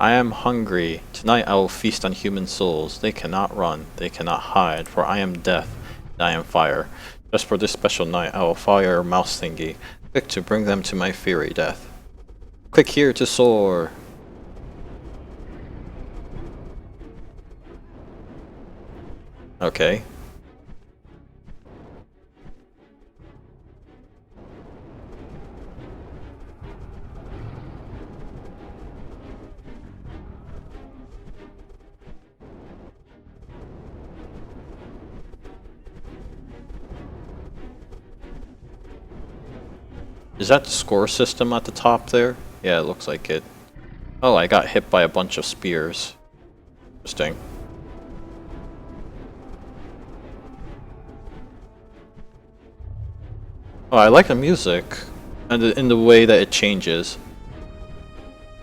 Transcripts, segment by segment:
I am hungry. Tonight I will feast on human souls. They cannot run, they cannot hide, for I am death, and I am fire. Just for this special night I will fire a mouse thingy. Quick to bring them to my fiery death. Quick here to soar! Okay. Is that the score system at the top there? Yeah, it looks like it. Oh, I got hit by a bunch of spears. Interesting. Oh, I like the music. And in the way that it changes.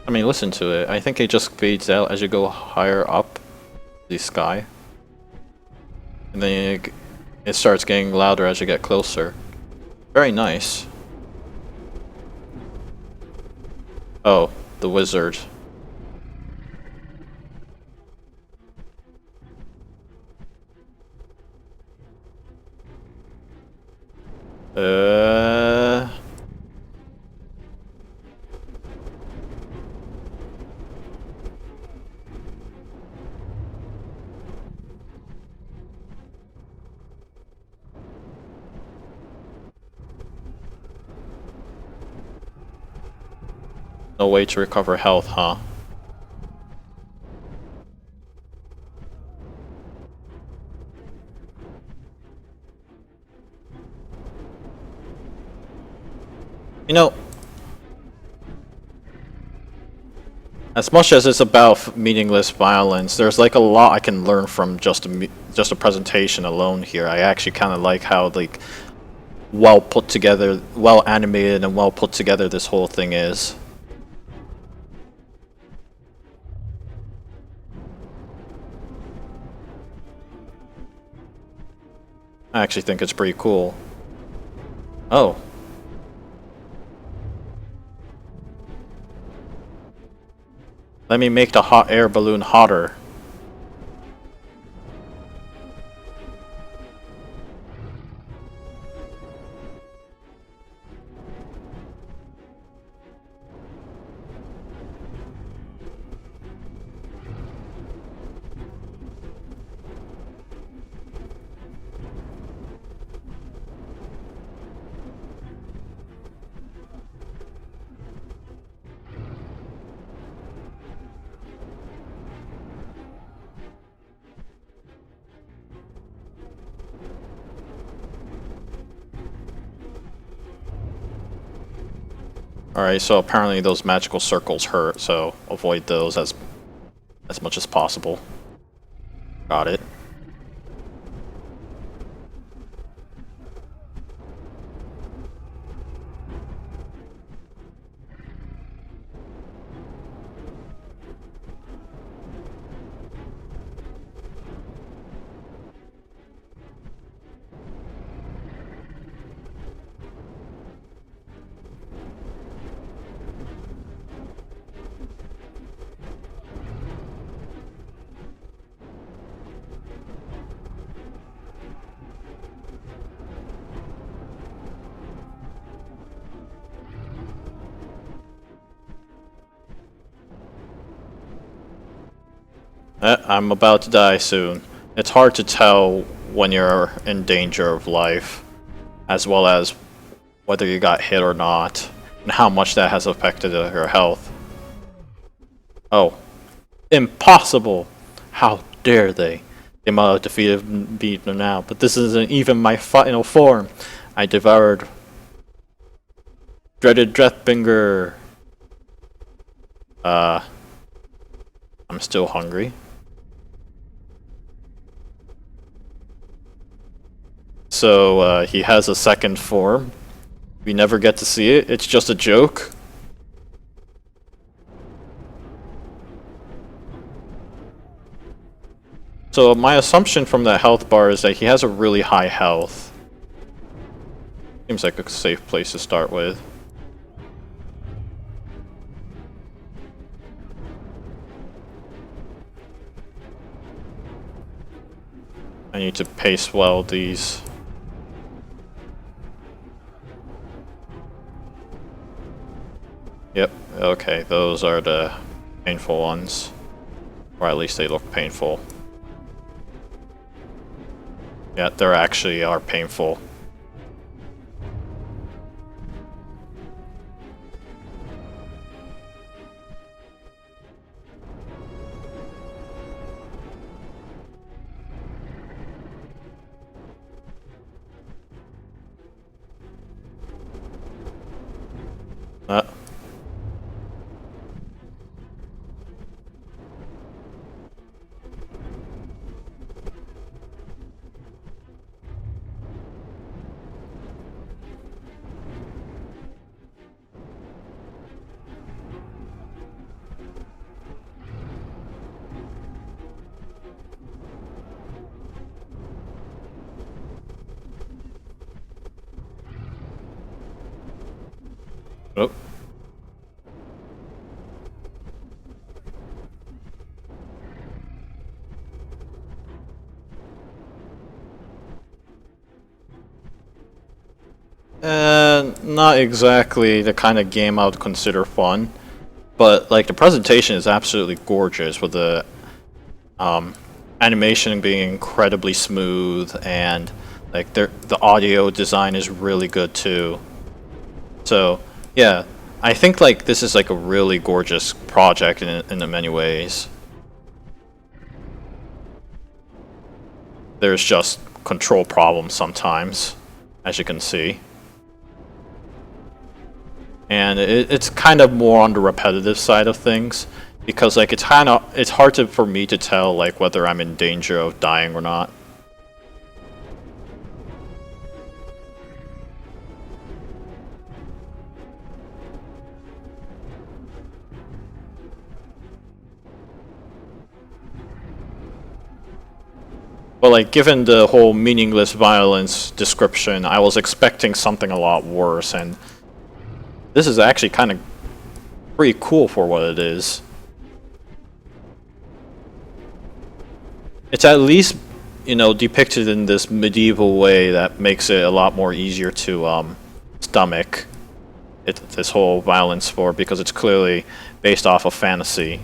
I mean, listen to it. I think it just fades out as you go higher up the sky. And then it starts getting louder as you get closer. Very nice. Oh, the wizard. No way to recover health, huh? You know, as much as it's about meaningless violence, there's like a lot I can learn from just a presentation alone here. I actually kind of like how like well put together, well animated, and well put together this whole thing is. I actually think it's pretty cool. Oh. Let me make the hot air balloon hotter. Alright, so apparently those magical circles hurt, so avoid those as much as possible. Got it. I'm about to die soon. It's hard to tell when you're in danger of life, as well as whether you got hit or not, and how much that has affected your health. Oh. Impossible! How dare they? They might have defeated me now, but this isn't even my final form. I devoured dreaded Deathbringer. I'm still hungry. So, he has a second form. We never get to see it, it's just a joke. So my assumption from that health bar is that he has a really high health. Seems like a safe place to start with. I need to paste weld these. Yep, okay, those are the painful ones. Or at least they look painful. Yeah, they actually are painful. Uh, oh. Not exactly the kind of game I would consider fun, but like the presentation is absolutely gorgeous with the animation being incredibly smooth, and like the audio design is really good too. So yeah, I think like this is like a really gorgeous project in many ways. There's just control problems sometimes, as you can see. And it's kind of more on the repetitive side of things, because like it's hard for me to tell like whether I'm in danger of dying or not. But like given the whole meaningless violence description, I was expecting something a lot worse, and this is actually kind of pretty cool for what it is. It's at least, you know, depicted in this medieval way that makes it a lot more easier to stomach this whole violence for, because it's clearly based off of fantasy.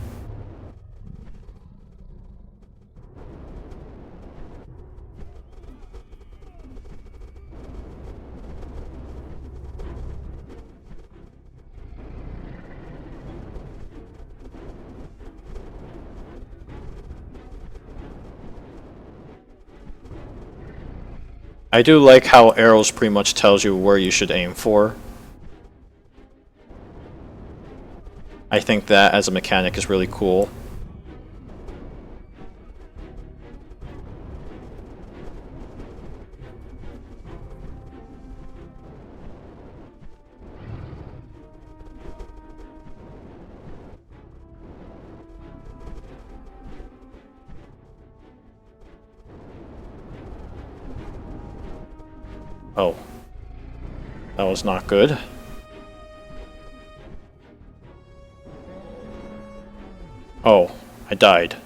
I do like how arrows pretty much tells you where you should aim for. I think that as a mechanic is really cool. Oh. That was not good. Oh, I died.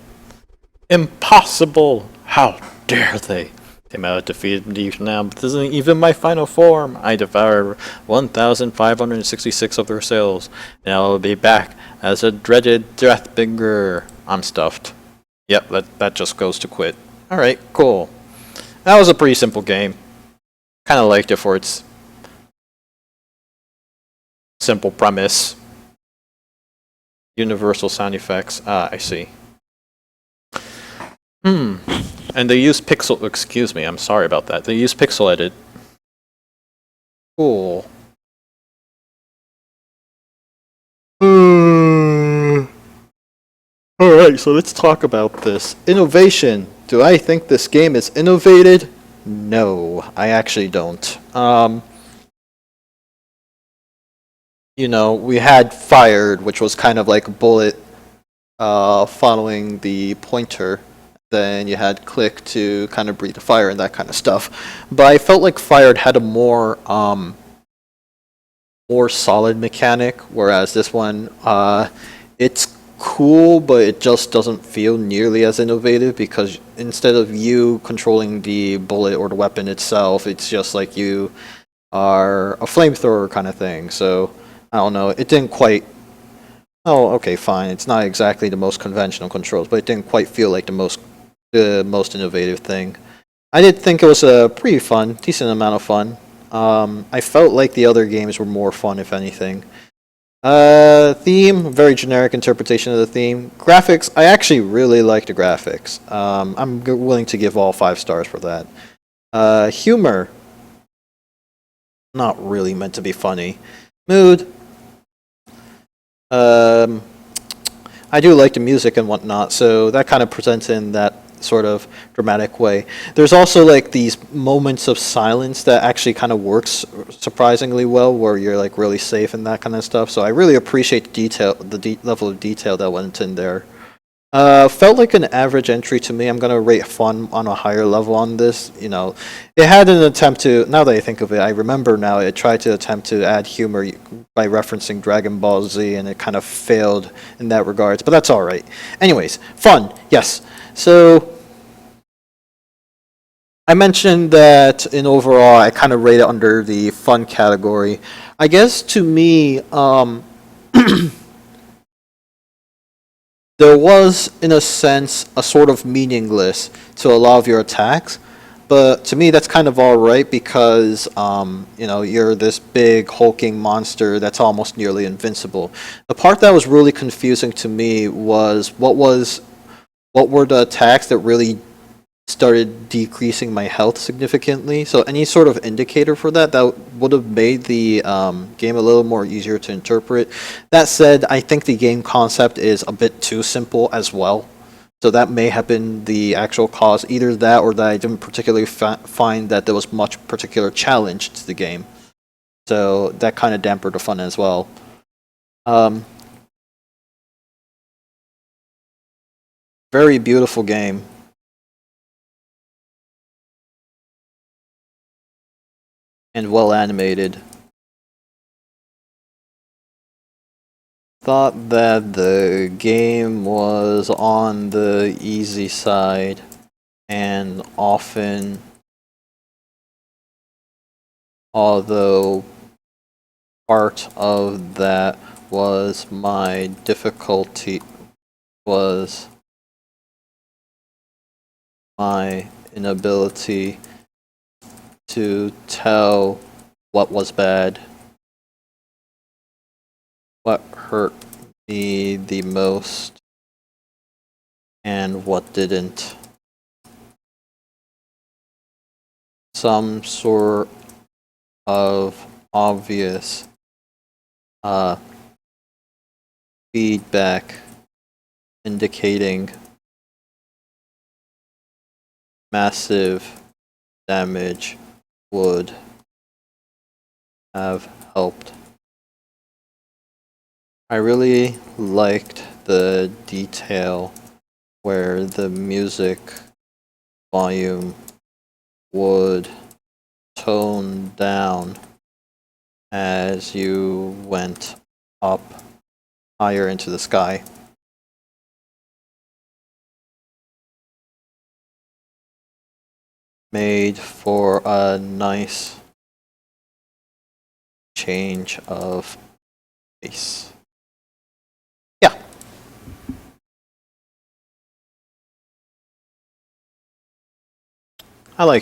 Impossible! How dare they! They might have defeated me now, but this isn't even my final form! I devoured 1,566 of their cells, and I will be back as a dreaded Deathbringer. I'm stuffed. Yep, that just goes to quit. Alright, cool. That was a pretty simple game. Kinda liked it for its simple premise. Universal sound effects. Ah, I see. And they use pixel. Excuse me, I'm sorry about that. They use pixel edit. Cool. Alright, so let's talk about this. Innovation. Do I think this game is innovated? No, I actually don't. You know, we had fired, which was kind of like a bullet following the pointer. Then you had click to kind of breathe the fire and that kind of stuff. But I felt like fired had a more solid mechanic, whereas this one, it's cool, but it just doesn't feel nearly as innovative because instead of you controlling the bullet or the weapon itself, it's just like you are a flamethrower kind of thing. So I don't know. It didn't quite. Oh, okay, fine. It's not exactly the most conventional controls, but it didn't quite feel like the most innovative thing. I did think it was a pretty fun, decent amount of fun. I felt like the other games were more fun, if anything. Theme, very generic interpretation of the theme. Graphics, I actually really like the graphics. I'm willing to give all 5 stars for that. Humor, not really meant to be funny. Mood, um, I do like the music and whatnot, so that kind of presents in that sort of dramatic way. There's also like these moments of silence that actually kind of works surprisingly well, where you're like really safe and that kind of stuff. So I really appreciate the detail, level of detail that went in there. Felt like an average entry to me. I'm gonna rate fun on a higher level on this. You know, it had an attempt to. Now that I think of it, I remember now. It tried to attempt to add humor by referencing Dragon Ball Z, and it kind of failed in that regards. But that's all right. Anyways, fun. Yes. So I mentioned that in overall, I kind of rate it under the fun category. I guess to me, there was, in a sense, a sort of meaningless to a lot of your attacks. But to me, that's kind of all right because, you're this big hulking monster that's almost nearly invincible. The part that was really confusing to me was what were the attacks that really started decreasing my health significantly. So any sort of indicator for that would have made the game a little more easier to interpret. That said, I think the game concept is a bit too simple as well. So that may have been the actual cause, either that or that I didn't particularly find that there was much particular challenge to the game. So that kind of dampened the fun as well. Um, Very beautiful game. And well animated. Thought that the game was on the easy side and often, although part of that was my difficulty, was my inability to tell what was bad. What hurt me the most and what didn't. Some sort of obvious feedback indicating massive damage would have helped. I really liked the detail where the music volume would tone down as you went up higher into the sky. Made for a nice change of pace. Yeah. I like